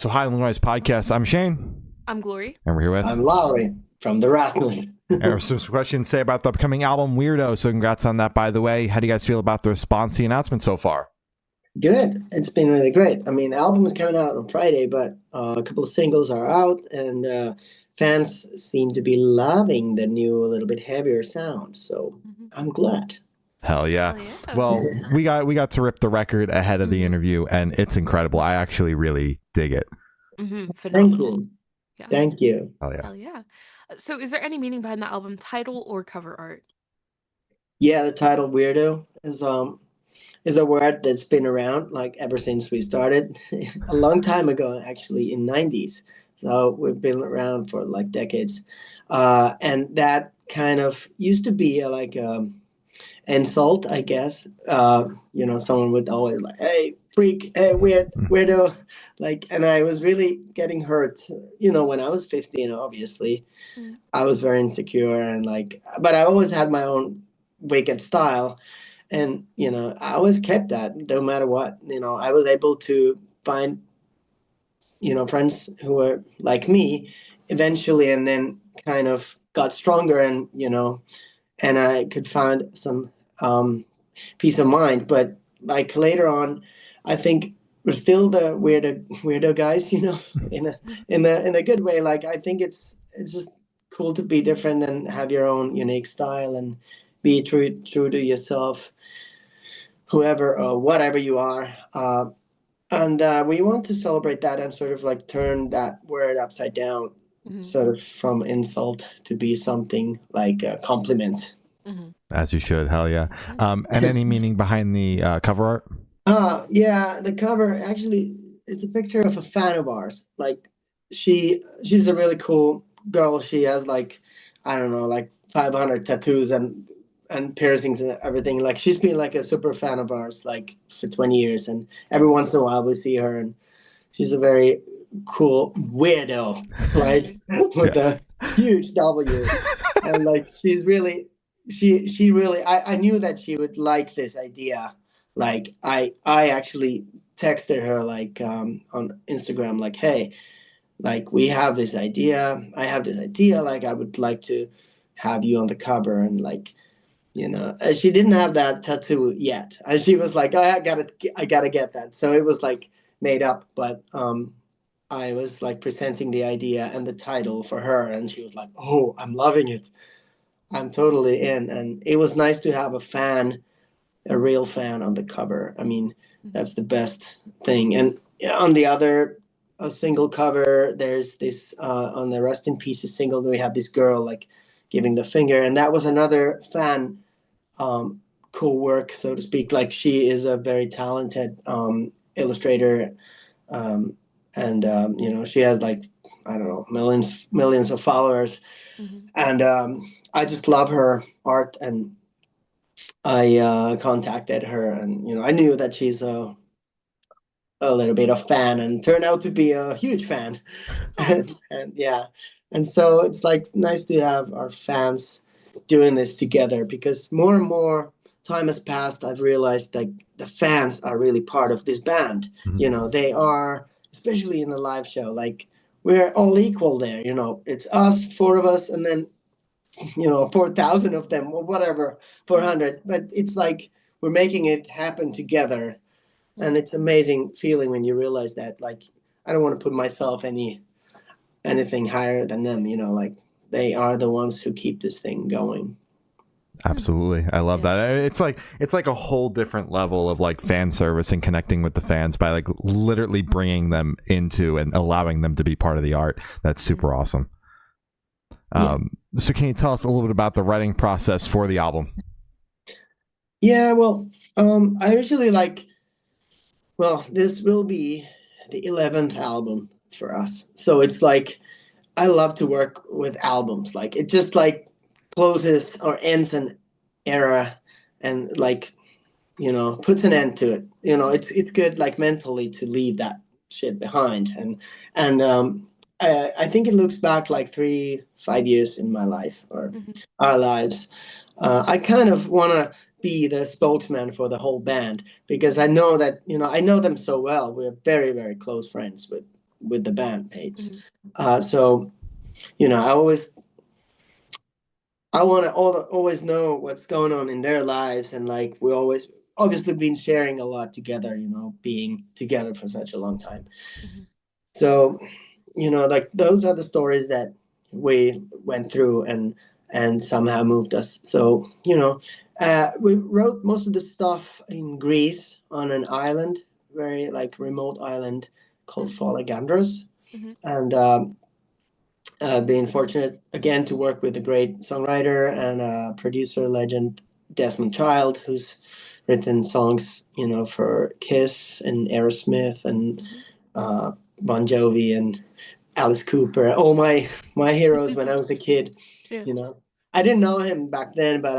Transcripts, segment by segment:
So hi, Illinois podcast. I'm Shane. I'm Glory. And we're here with... I'm Lauri from the Rasmus. And we have some questions to say about the upcoming album, Weirdo. So congrats on that, by the way. How do you guys feel about the response to the announcement so far? Good. It's been really great. I mean, the album is coming out on Friday, but a couple of singles are out, and fans seem to be loving the new, a little bit heavier sound. So I'm glad. Hell yeah. Well, we got to rip the record ahead of the interview, and it's incredible. I actually really dig it. Thank you. Yeah. Thank you. Hell yeah. Hell yeah. So is there any meaning behind the album title or cover art? Yeah, the title Weirdo is a word that's been around like ever since we started a long time ago, actually in 90s. So we've been around for like decades. And that kind of used to be like insult, I guess. Someone would always like, hey, freak, hey, weirdo. Like, and I was really getting hurt, when I was 15, obviously. I was very insecure but I always had my own wicked style. And, I always kept that no matter what. I was able to find, friends who were like me eventually, and then kind of got stronger and I could find some peace of mind. But like later on, I think we're still the weirdo guys, in a good way. Like, I think it's just cool to be different and have your own unique style and be true to yourself, whoever or whatever you are. And we want to celebrate that and sort of like turn that word upside down, sort of from insult to be something like a compliment. As you should. Hell yeah. And any meaning behind the cover art? Yeah, the cover, actually, it's a picture of a fan of ours. Like, she's a really cool girl. She has like, I don't know, like 500 tattoos and piercings and everything. Like, she's been like a super fan of ours like for 20 years, and every once in a while we see her, and she's a very cool weirdo, right? With a huge W. And like, she's really she really, I knew that she would like this idea. Like, I actually texted her like on Instagram, like, hey, like, we have this idea. I have this idea. Like, I would like to have you on the cover. And like, she didn't have that tattoo yet. And she was like, oh, I gotta get that. So it was like made up. But I was like presenting the idea and the title for her, and she was like, oh, I'm loving it. I'm totally in. And it was nice to have a real fan on the cover. I mean, that's the best thing. And on the other single cover, there's this on the Rest in Pieces single, we have this girl like giving the finger, and that was another fan co-work, so to speak. Like, she is a very talented illustrator, and she has like, I don't know, millions of followers, and I just love her art, and I contacted her, and I knew that she's a little bit of fan, and turned out to be a huge fan. and yeah, and so it's like nice to have our fans doing this together, because more and more time has passed. I've realized like the fans are really part of this band. They are, especially in the live show, like, we're all equal there. It's us, four of us, and then 4,000 of them, or whatever, 400. But it's like we're making it happen together. And it's amazing feeling when you realize that, like, I don't want to put myself anything higher than them, like, they are the ones who keep this thing going. Absolutely. I love that. It's like a whole different level of like fan service and connecting with the fans by like literally bringing them into and allowing them to be part of the art. That's super awesome. So can you tell us a little bit about the writing process for the album? Yeah, well, I usually this will be the 11th album for us. So it's like, I love to work with albums. Like, it just like closes or ends an era, and like, puts an end to it. It's good, like, mentally, to leave that shit behind. And I think it looks back like 3-5 years in my life, or our lives. I kind of want to be the spokesman for the whole band, because I know that, I know them so well. We're very, very close friends with with the bandmates. Mhm. So I want to always know what's going on in their lives, and like we always obviously been sharing a lot together, being together for such a long time. Mhm. So, like those are the stories that we went through and somehow moved us. So, we wrote most of the stuff in Greece on an island, very like remote island called Folegandros, Mhm. and being fortunate again to work with a great songwriter and producer legend Desmond Child, who's written songs, for Kiss and Aerosmith and Mhm. uh, Bon Jovi and Alice Cooper, all my heroes when I was a kid. Yeah. You know, I didn't know him back then, but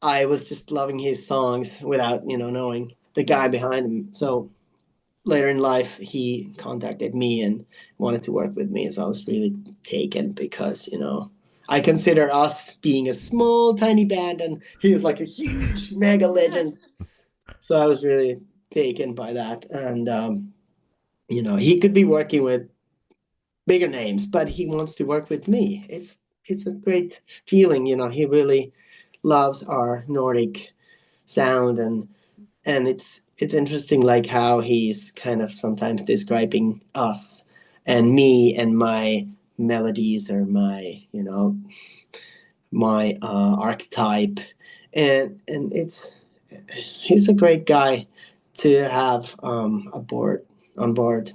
I was just loving his songs without knowing the guy Mhm. behind him. So later in life, he contacted me and wanted to work with me. So I was really taken because I consider us being a small, tiny band, and he is like a huge, mega legend. So I was really taken by that, and he could be working with bigger names, but he wants to work with me. It's a great feeling. He really loves our Nordic sound, and it's interesting like how he's kind of sometimes describing us and me and my melodies or my archetype, and it's he's a great guy to have aboard on board.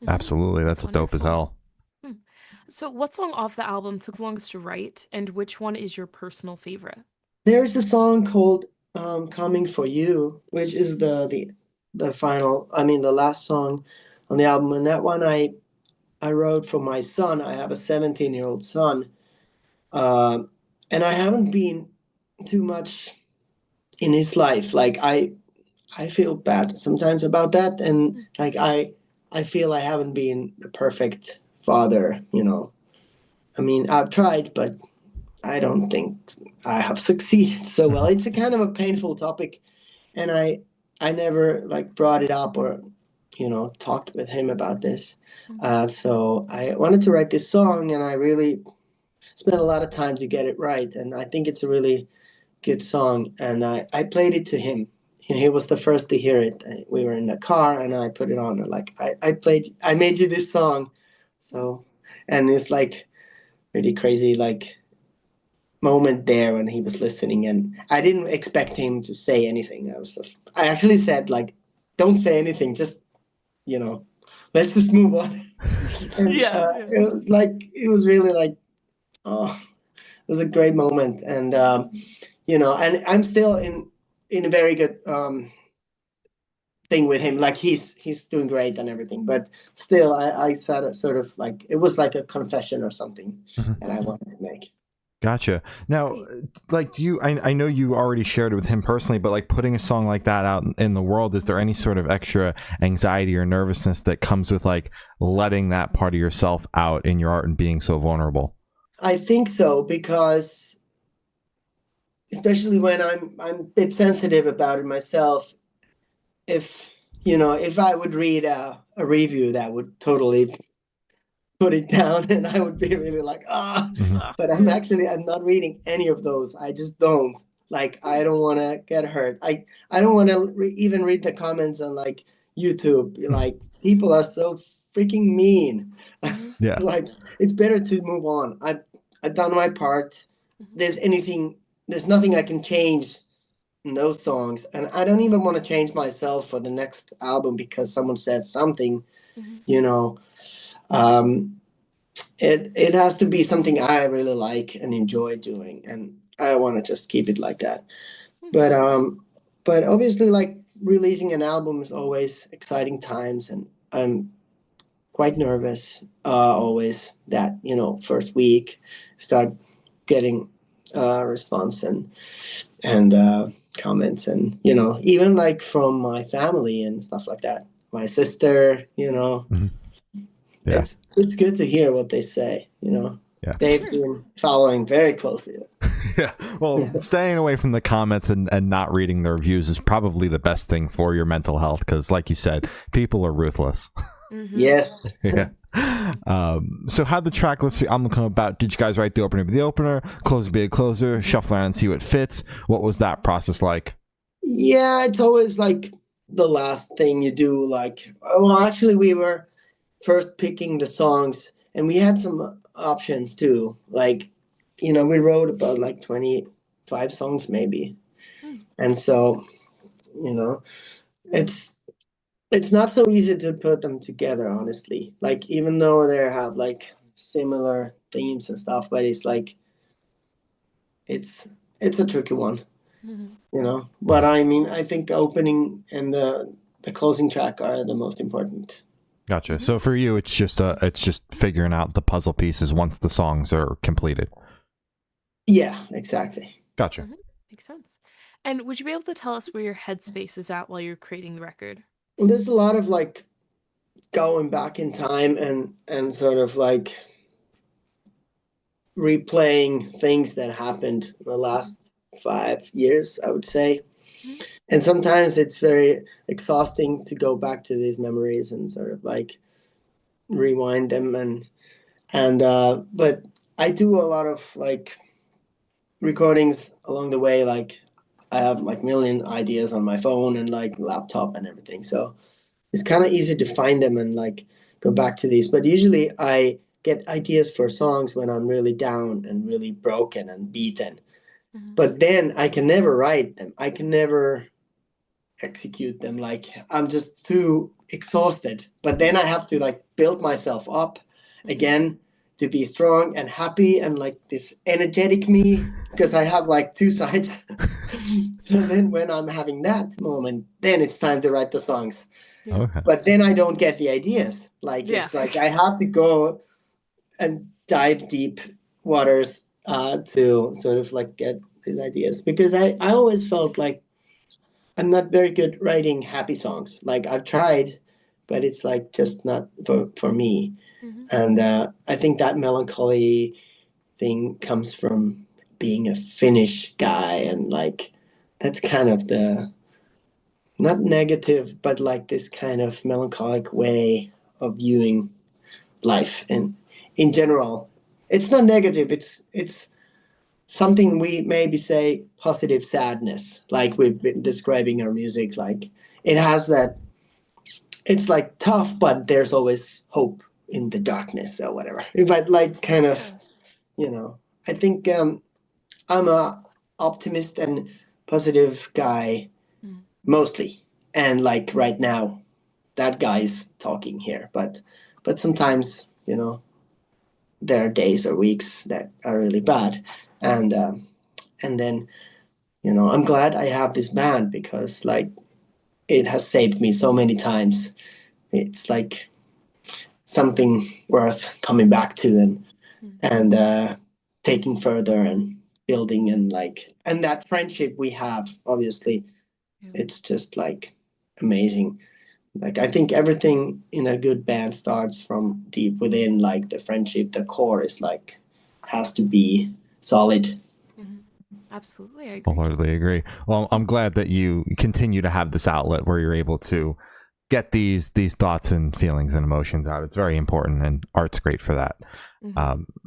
Mhm. Absolutely, That's that's dope as wonderful. hell. Hmm. So, what song off the album took longest to write, and which one is your personal favorite? There's the song called "Coming for You," which is the final. I mean, the last song on the album, and that one I wrote for my son. I have a 17-year-old son, uh, and I haven't been too much in his life. Like I feel bad sometimes about that, and like I feel I haven't been the perfect father. I mean, I've tried, but I don't think I have succeeded so well. It's a kind of a painful topic, and I never like brought it up or talked with him about this. So I wanted to write this song, and I really spent a lot of time to get it right. And I think it's a really good song. And I played it to him. He was the first to hear it. We were in the car, and I put it on. And like I made you this song. So, and it's like really crazy, like moment there when he was listening, and I didn't expect him to say anything. I actually said like, don't say anything, just you know let's just move on. And Yeah, yeah. it was really like, oh, it was a great moment. And and I'm still in a very good thing with him. Like he's doing great and everything, but still I said sort of like it was like a confession or something Mhm. that I wanted to make. Gotcha. Now, Sweet. like, do you? I know you already shared it with him personally, but like putting a song like that out in the world, is there any sort of extra anxiety or nervousness that comes with like letting that part of yourself out in your art and being so vulnerable? I think so, because especially when I'm a bit sensitive about it myself, if if I would read a review that would totally put it down, and I would be really like, Mhm. but I'm not reading any of those. I just don't. Like, I don't want to get hurt. I don't want to even read the comments on like YouTube. Like, people are so freaking mean. Mhm. Yeah. Like, it's better to move on. I've done my part. Mhm. There's nothing I can change in those songs, and I don't even want to change myself for the next album because someone says something. Mhm. You know, um, it has to be something I really like and enjoy doing, and I want to just keep it like that. Mhm. But obviously, like releasing an album is always exciting times, and I'm quite nervous always that first week start getting response and comments, and even like from my family and stuff like that, my sister. Mhm. Yeah. It's good to hear what they say. Yeah. They've been following very closely. Yeah. Well, staying away from the comments and not reading the reviews is probably the best thing for your mental health because, like you said, people are ruthless. Yes. Yeah. So how'd the track list for the album come about? Did you guys write the opener be the opener, closer be a closer, shuffle around and see what fits? What was that process like? Yeah, it's always like the last thing you do. Like, well, actually, we were first picking the songs, and we had some options too. Like, we wrote about like 25 songs maybe, and so you know, it's it's not so easy to put them together, honestly. Like, even though they have like similar themes and stuff, but it's like it's a tricky one. But I mean, I think opening and the closing track are the most important. Gotcha. So for you, it's just figuring out the puzzle pieces once the songs are completed. Yeah, exactly. Gotcha. Makes sense. And would you be able to tell us where your headspace is at while you're creating the record? There's a lot of like going back in time and sort of like replaying things that happened in the last 5 years, I would say. And sometimes it's very exhausting to go back to these memories and sort of like rewind them and but I do a lot of like recordings along the way. Like, I have like million ideas on my phone and like laptop and everything, so it's kind of easy to find them and like go back to these. But usually I get ideas for songs when I'm really down and really broken and beaten, but then I can never write them, I can never execute them. Like, I'm just too exhausted, but then I have to like build myself up again to be strong and happy and like this energetic me, because I have like two sides. So then when I'm having that moment, then it's time to write the songs. Okay. But then I don't get the ideas. Like, it's like I have to go and dive deep waters to sort of like get these ideas, because I always felt like I'm not very good writing happy songs. Like, I've tried, but it's like just not for me. And I think that melancholy thing comes from being a Finnish guy, and like that's kind of the not negative, but like this kind of melancholic way of viewing life. And in general, it's not negative. It's something we maybe say positive sadness, like we've been describing our music. Like, it has that, it's like tough, but there's always hope in the darkness or whatever. But like kind of, I think I'm a optimist and positive guy mostly. And like right now, that guy's talking here, but sometimes, there are days or weeks that are really bad. And then, I'm glad I have this band, because like it has saved me so many times. It's like something worth coming back to and taking further and building, and that friendship we have, obviously, it's just like amazing. Like, I think everything in a good band starts from deep within. Like, the friendship, the core is like has to be solid. Absolutely, I agree. Wholeheartedly agree. Well, I'm glad that you continue to have this outlet where you're able to get these thoughts and feelings and emotions out. It's very important, and art's great for that.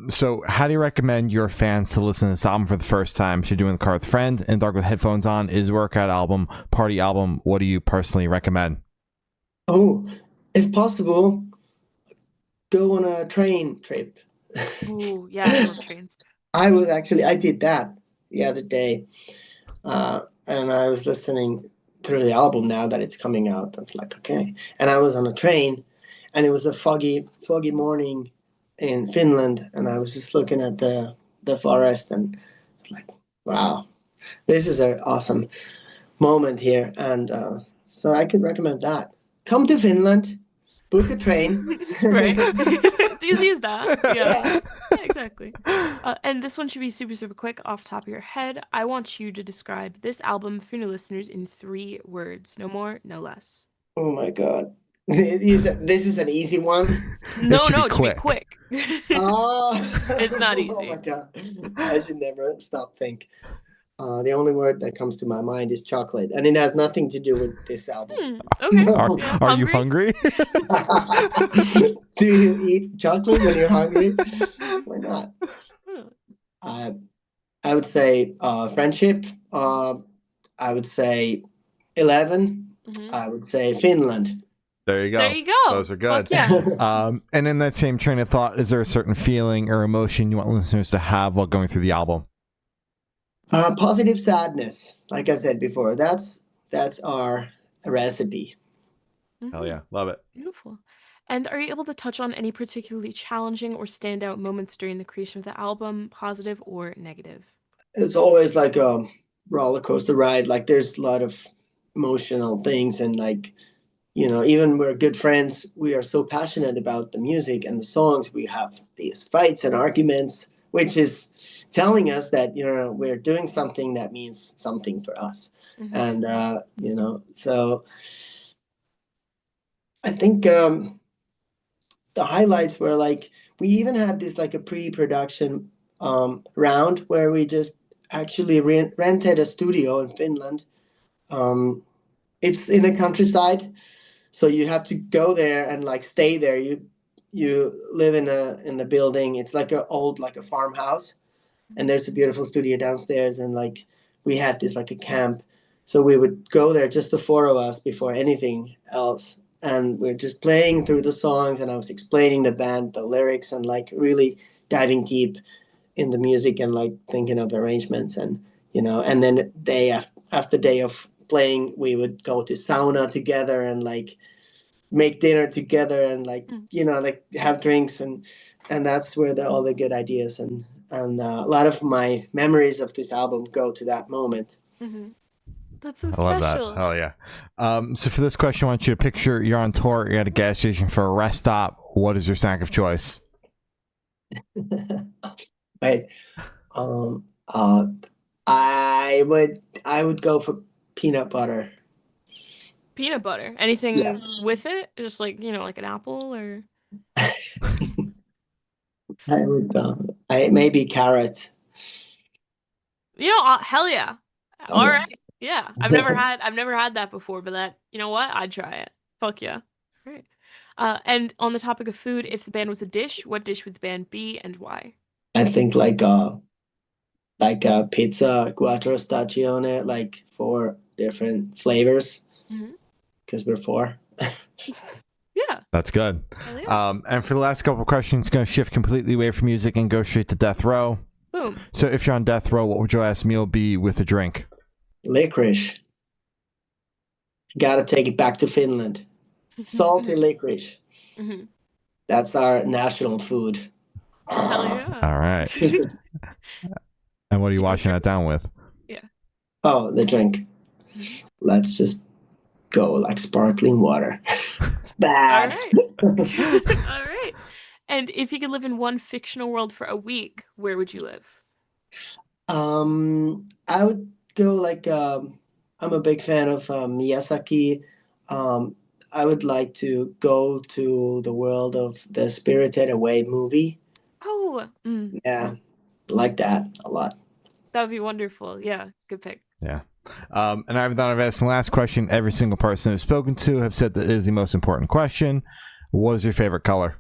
So how do you recommend your fans to listen to this album for the first time? Should you do in the car with a friend, in the dark with headphones on? Is workout album, party album? What do you personally recommend? Oh, if possible, go on a train trip. Oh, yeah, I love trains. I did that the other day, and I was listening through the album now that it's coming out. I was like, okay. And I was on a train, and it was a foggy morning in Finland, and I was just looking at the forest and like, wow, this is an awesome moment here. And so I could recommend that. Come to Finland, book a train. Right. It's easy as that. Yeah, exactly. And this one should be super, super quick off the top of your head. I want you to describe this album for new listeners in 3 words. No more, no less. Oh my God. This is an easy one. No, should be it should be quick. Oh, It's not easy. Oh my God. I should never stop think. The only word that comes to my mind is chocolate, and it has nothing to do with this album. Okay. No. Are you hungry? Do you eat chocolate when you're hungry? Why not? I would say friendship. I would say 11. I would say Finland. There you go. There you go. Those are good. Fuck yeah. And in that same train of thought, is there a certain feeling or emotion you want listeners to have while going through the album? Positive sadness. Like I said before, that's our recipe. Hell yeah. Love it. Beautiful. And are you able to touch on any particularly challenging or standout moments during the creation of the album, positive or negative? It's always like a roller coaster ride. Like there's a lot of emotional things, and like, you know, even we're good friends, we are so passionate about the music and the songs. We have these fights and arguments, which is telling us that, you know, we're doing something that means something for us. And you know, so I think the highlights were like, we even had this like a pre-production round where we just actually rented a studio in Finland. It's in the countryside, so you have to go there and like stay there. You live in the building. It's like a old like a farmhouse, and there's a beautiful studio downstairs. And like we had this like a camp, so we would go there, just the four of us, before anything else. And we're just playing through the songs, and I was explaining the band, the lyrics, and like really diving deep in the music and like thinking of arrangements. And you know, and then after day of playing, we would go to sauna together and like make dinner together and like, you know, like have drinks. And that's where all the good ideas and a lot of my memories of this album go to that moment. That's so I special. love that. Hell yeah. So for this question, I want you to picture you're on tour, you're at a gas station for a rest stop. What is your snack of choice? Right. I would go for peanut butter. Peanut butter. Anything with it? Just like, you know, like an apple or? I would. Maybe carrot. You know, hell yeah. All right. Yeah. I've never had that before, but that, you know what? I'd try it. Fuck yeah. Great. And on the topic of food, if the band was a dish, what dish would the band be and why? I think like a pizza quattro stagione, like 4 different flavors, because we're 4. Yeah. That's good. Yeah. And for the last couple of questions, going to shift completely away from music and go straight to death row. Boom. So if you're on death row, what would your last meal be with a drink? Licorice. Gotta take it back to Finland. Salty licorice. That's our national food. Hell yeah. All right. And what are you washing that down with? Yeah. Oh, the drink. Let's just go like sparkling water. Bad. All right. All right. And if you could live in one fictional world for a week, where would you live? I would go like I'm a big fan of Miyazaki. I would like to go to the world of the Spirited Away movie. Oh. Yeah, like that a lot. That would be wonderful. Yeah, good pick. Yeah. And I've asked the last question. Every single person I've spoken to have said that it is the most important question. What is your favorite color?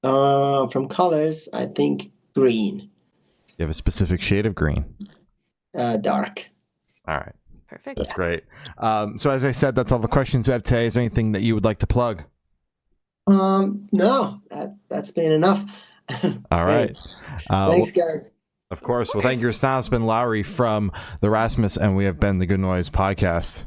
From colors, I think green. You have a specific shade of green? Dark. All right. Perfect. That's great. So as I said, that's all the questions we have today. Is there anything that you would like to plug? No, that's been enough. All right. Thanks, guys. Of course. Well, thank you. It's been Lauri from the Rasmus, and we have been the Good Noise Podcast.